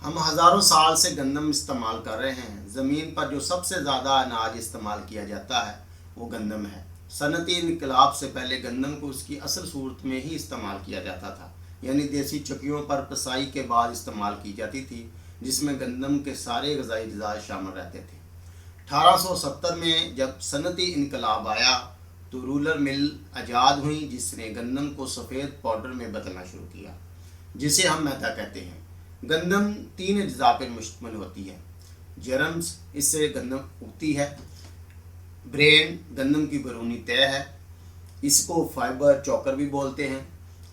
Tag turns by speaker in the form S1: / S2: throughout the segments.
S1: ہم ہزاروں سال سے گندم استعمال کر رہے ہیں۔ زمین پر جو سب سے زیادہ اناج استعمال کیا جاتا ہے وہ گندم ہے۔ صنعتی انقلاب سے پہلے گندم کو اس کی اصل صورت میں ہی استعمال کیا جاتا تھا، یعنی دیسی چکیوں پر پسائی کے بعد استعمال کی جاتی تھی، جس میں گندم کے سارے غذائی اجزاء شامل رہتے تھے۔ 1870 میں جب صنعتی انقلاب آیا تو رولر مل ایجاد ہوئی، جس نے گندم کو سفید پاؤڈر میں بدلنا شروع کیا، جسے ہم میدا کہتے ہیں۔ گندم 3 اجزاء پر مشتمل ہوتی ہے۔ جرمز، اس سے گندم اگتی ہے۔ برین، گندم کی بیرونی تہ ہے، اس کو فائبر چوکر بھی بولتے ہیں۔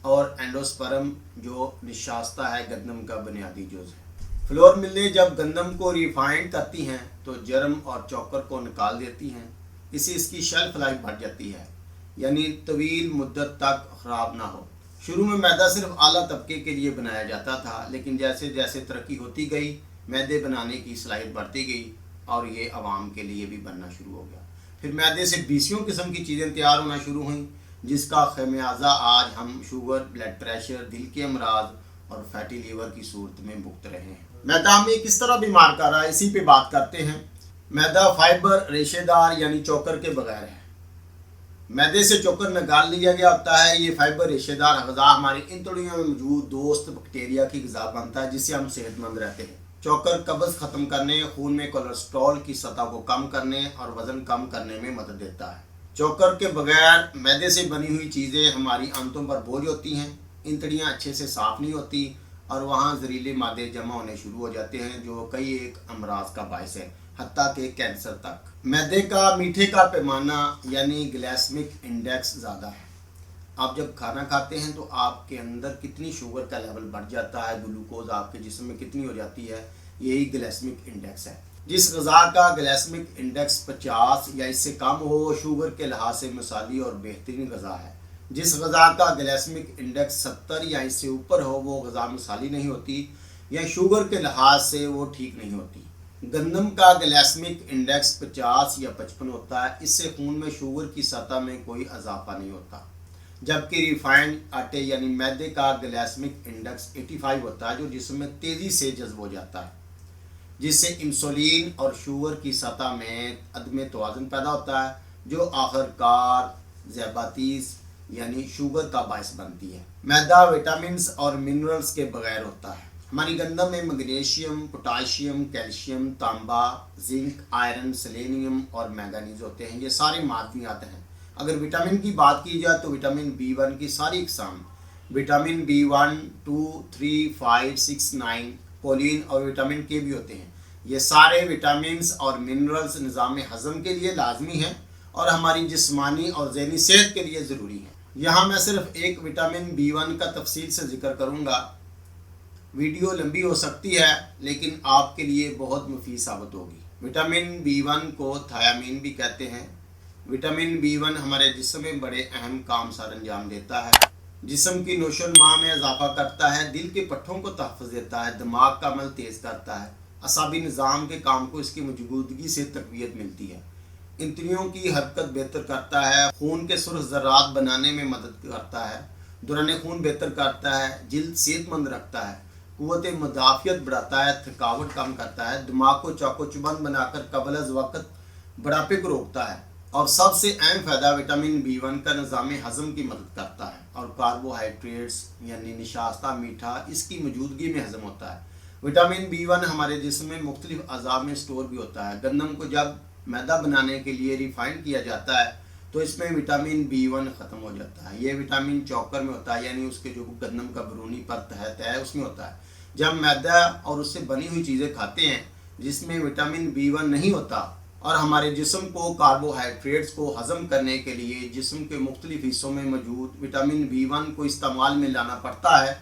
S1: اور اینڈوسپرم، جو نشاستہ ہے گندم کا بنیادی جز ہے۔ فلور ملیں جب گندم کو ریفائنڈ کرتی ہیں تو جرم اور چوکر کو نکال دیتی ہیں، اس سے اس کی شیلف لائف بڑھ جاتی ہے، یعنی طویل مدت تک خراب نہ ہو۔ شروع میں میدا صرف اعلیٰ طبقے کے لیے بنایا جاتا تھا، لیکن جیسے جیسے ترقی ہوتی گئی میدے بنانے کی صلاحیت بڑھتی گئی اور یہ عوام کے لیے بھی بننا شروع ہو گیا۔ پھر میدے سے 20 قسم کی چیزیں تیار ہونا شروع ہوئیں، جس کا خمیازہ آج ہم شوگر، بلڈ پریشر، دل کے امراض اور فیٹی لیور کی صورت میں بھگت رہے ہیں۔ میدا ہمیں کس طرح بیمار کر رہا ہے، اسی پہ بات کرتے ہیں۔ میدا فائبر ریشے دار یعنی چوکر کے بغیر ہے۔ میدے سے چوکر نکال لیا گیا ہوتا ہے۔ یہ فائبر ریشے دار غذا ہماری انتڑیوں میں موجود دوست بیکٹیریا کی غذا بنتا ہے، جس سے ہم صحت مند رہتے ہیں۔ چوکر قبض ختم کرنے، خون میں کولیسٹرول کی سطح کو کم کرنے اور وزن کم کرنے میں مدد دیتا ہے۔ چوکر کے بغیر میدے سے بنی ہوئی چیزیں ہماری آنتوں پر بوجھ ہوتی ہیں، انتڑیاں اچھے سے صاف نہیں ہوتی اور وہاں زہریلے مادے جمع ہونے شروع ہو جاتے ہیں، جو کئی ایک امراض کا باعث ہے، حتیٰ کہ کینسر تک۔ میدے کا میٹھے کا پیمانہ یعنی گلائسمک انڈیکس زیادہ ہے۔ آپ جب کھانا کھاتے ہیں تو آپ کے اندر کتنی شوگر کا لیول بڑھ جاتا ہے، گلوکوز آپ کے جسم میں کتنی ہو جاتی ہے، یہی گلائسمک انڈیکس ہے۔ جس غذا کا گلائسمک انڈیکس 50 یا اس سے کم ہو وہ شوگر کے لحاظ سے مثالی اور بہترین غذا ہے۔ جس غذا کا گلائسمک انڈیکس 70 یا اس سے اوپر ہو وہ غذا مثالی نہیں ہوتی، یا شوگر کے لحاظ سے وہ ٹھیک نہیں ہوتی۔ گندم کا گلائسمک انڈیکس 50 یا 55 ہوتا ہے، اس سے خون میں شوگر کی سطح میں کوئی اضافہ نہیں ہوتا، جبکہ ریفائنڈ آٹے یعنی میدے کا گلائسمک انڈیکس 85 ہوتا ہے، جو جسم میں تیزی سے جذب ہو جاتا ہے، جس سے انسولین اور شوگر کی سطح میں عدم توازن پیدا ہوتا ہے، جو آخر کار ذیابیطس یعنی شوگر کا باعث بنتی ہے۔ میدا وٹامنز اور منرلز کے بغیر ہوتا ہے۔ ہماری گندم میں میگنیشیم، پوٹاشیم، کیلشیم، تانبا، زنک، آئرن، سیلینیم اور مینگنیز ہوتے ہیں۔ یہ سارے معدنیات ہیں۔ اگر وٹامن کی بات کی جائے تو وٹامن B1 کی ساری اقسام، وٹامن B1، 2، 3، 5، 6، 9، کولین اور وٹامن K بھی ہوتے ہیں۔ یہ سارے وٹامنز اور منرلز نظام ہضم کے لیے لازمی ہیں اور ہماری جسمانی اور ذہنی صحت کے لیے ضروری ہیں۔ یہاں میں صرف ایک وٹامن B1 کا تفصیل سے ذکر کروں گا۔ ویڈیو لمبی ہو سکتی ہے لیکن آپ کے لیے بہت مفید ثابت ہوگی۔ وٹامن B1 کو تھیامین بھی کہتے ہیں۔ وٹامن B1 ہمارے جسم میں بڑے اہم کام سر انجام دیتا ہے۔ جسم کی نشو و نما میں اضافہ کرتا ہے، دل کے پٹھوں کو تحفظ دیتا ہے، دماغ کا عمل تیز کرتا ہے، اعصابی نظام کے کام کو اس کی موجودگی سے تقویت ملتی ہے، انتڑیوں کی حرکت بہتر کرتا ہے، خون کے سرخ ذرات بنانے میں مدد کرتا ہے، دوران خون بہتر کرتا ہے، جلد صحت مند رکھتا ہے، قوت مدافعت بڑھاتا ہے، تھکاوٹ کم کرتا ہے، دماغ کو چاق و چوبند بنا کر قبل از وقت بڑھاپے کو روکتا ہے، اور سب سے اہم فائدہ وٹامن B1 کا نظام ہضم کی مدد کرتا ہے، اور کاربوہائیڈریٹس یعنی نشاستہ میٹھا اس کی موجودگی میں ہضم ہوتا ہے۔ وٹامن B1 ہمارے جسم میں مختلف اعضاء میں اسٹور بھی ہوتا ہے۔ گندم کو جب میدا بنانے کے لیے ریفائنڈ کیا جاتا ہے تو اس میں وٹامن B1 ختم ہو جاتا ہے۔ یہ وٹامن چوکر میں ہوتا ہے، یعنی اس کے جو گندم کا بیرونی پرت ہے اس میں ہوتا ہے۔ جب میدا اور اس سے بنی ہوئی چیزیں کھاتے ہیں جس میں وٹامن B1 نہیں ہوتا، اور ہمارے جسم کو کاربوہائیڈریٹس کو ہضم کرنے کے لیے جسم کے مختلف حصوں میں موجود وٹامن B1 کو استعمال میں لانا پڑتا ہے،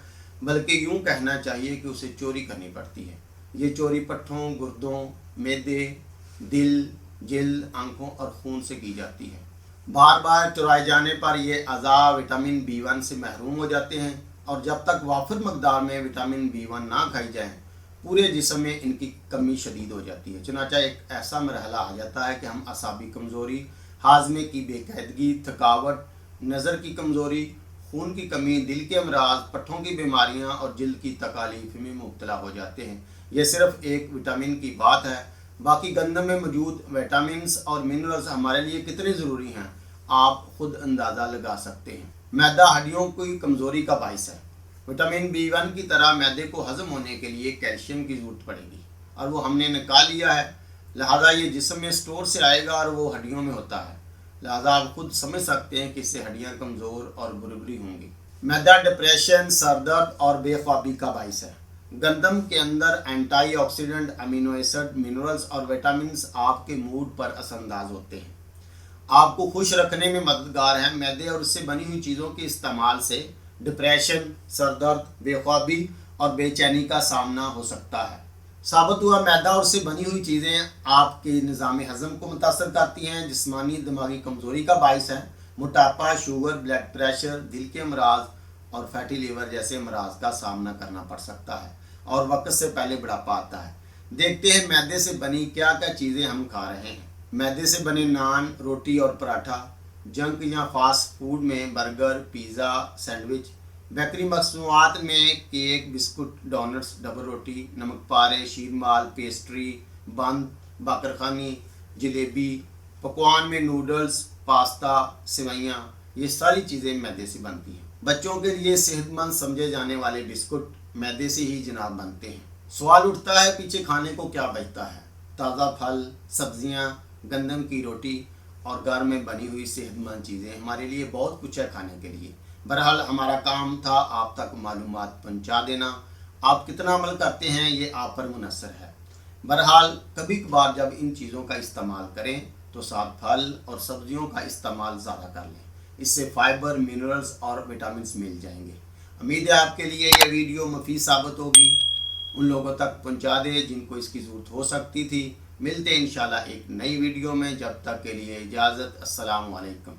S1: بلکہ یوں کہنا چاہیے کہ اسے چوری کرنی پڑتی ہے۔ یہ چوری پٹھوں، گردوں، معدے، دل، جلد، آنکھوں اور خون سے کی جاتی ہے۔ بار بار چرائے جانے پر یہ اعضاء وٹامن B1 سے محروم ہو جاتے ہیں، اور جب تک وافر مقدار میں وٹامن B1 نہ کھائی جائیں پورے جسم میں ان کی کمی شدید ہو جاتی ہے۔ چنانچہ ایک ایسا مرحلہ آ جاتا ہے کہ ہم اعصابی کمزوری، ہاضمے کی بے قاعدگی، تھکاوٹ، نظر کی کمزوری، خون کی کمی، دل کے امراض، پٹھوں کی بیماریاں اور جلد کی تکالیف میں مبتلا ہو جاتے ہیں۔ یہ صرف ایک وٹامن کی بات ہے، باقی گندم میں موجود وٹامنز اور منرلز ہمارے لیے کتنے ضروری ہیں آپ خود اندازہ لگا سکتے ہیں۔ میدا ہڈیوں کی کمزوری کا باعث ہے۔ وٹامن B1 کی طرح میدے کو ہضم ہونے کے لیے کیلشیم کی ضرورت پڑے گی، اور وہ ہم نے نکال لیا ہے، لہذا یہ جسم میں سٹور سے آئے گا اور وہ ہڈیوں میں ہوتا ہے، لہذا آپ خود سمجھ سکتے ہیں کہ اس سے ہڈیاں کمزور اور بربری ہوں گی۔ میدا ڈپریشن، سر درد اور بے خوابی کا باعث ہے۔ گندم کے اندر antioxidant, amino acid, minerals اور وٹامنز آپ کے موڈ پر اثر انداز ہوتے ہیں، آپ کو خوش رکھنے میں مددگار ہیں۔ میدے اور اس سے بنی ہوئی چیزوں کے استعمال سے ڈپریشن، سر درد، بے خوابی اور بے چینی کا سامنا ہو سکتا ہے۔ ثابت ہوا میدا اور اس سے بنی ہوئی چیزیں آپ کے نظام ہضم کو متاثر کرتی ہیں، جسمانی دماغی کمزوری کا باعث ہے، موٹاپا، شوگر، بلڈ پریشر، دل کے امراض اور فیٹی لیور جیسے امراض کا سامنا کرنا پڑ سکتا ہے، اور وقت سے پہلے بڑھاپا آتا ہے۔ دیکھتے ہیں میدے سے بنی کیا کیا چیزیں ہم کھا رہے ہیں۔ میدے سے بنے نان، روٹی اور پراٹھا، جنک یا فاسٹ فوڈ میں برگر، پیزا، سینڈوچ، بیکری مصنوعات میں کیک، بسکٹ، ڈونٹس، ڈبل روٹی، نمک پارے، شیرمال، پیسٹری، بند، باقرخانی، جلیبی، پکوان میں نوڈلز، پاستا، سوئیاں، یہ ساری چیزیں میدے سے بنتی ہیں۔ بچوں کے لیے صحت مند سمجھے جانے والے بسکٹ میدے سے ہی جناب بنتے ہیں۔ سوال اٹھتا ہے پیچھے کھانے کو کیا بچتا ہے؟ تازہ پھل، سبزیاں، گندم کی روٹی اور گھر میں بنی ہوئی صحت مند چیزیں، ہمارے لیے بہت کچھ ہے کھانے کے لیے۔ بہرحال ہمارا کام تھا آپ تک معلومات پہنچا دینا، آپ کتنا عمل کرتے ہیں یہ آپ پر منحصر ہے۔ بہرحال کبھی کبھار جب ان چیزوں کا استعمال کریں تو ساتھ پھل اور سبزیوں کا استعمال زیادہ کر لیں، اس سے فائبر، منرلز اور وٹامنز مل جائیں گے۔ امید ہے آپ کے لیے یہ ویڈیو مفید ثابت ہوگی، ان لوگوں تک پہنچا دے جن کو اس کی ضرورت ہو سکتی تھی۔ ملتے ہیں انشاءاللہ ایک نئی ویڈیو میں، جب تک کے لیے اجازت، السلام علیکم۔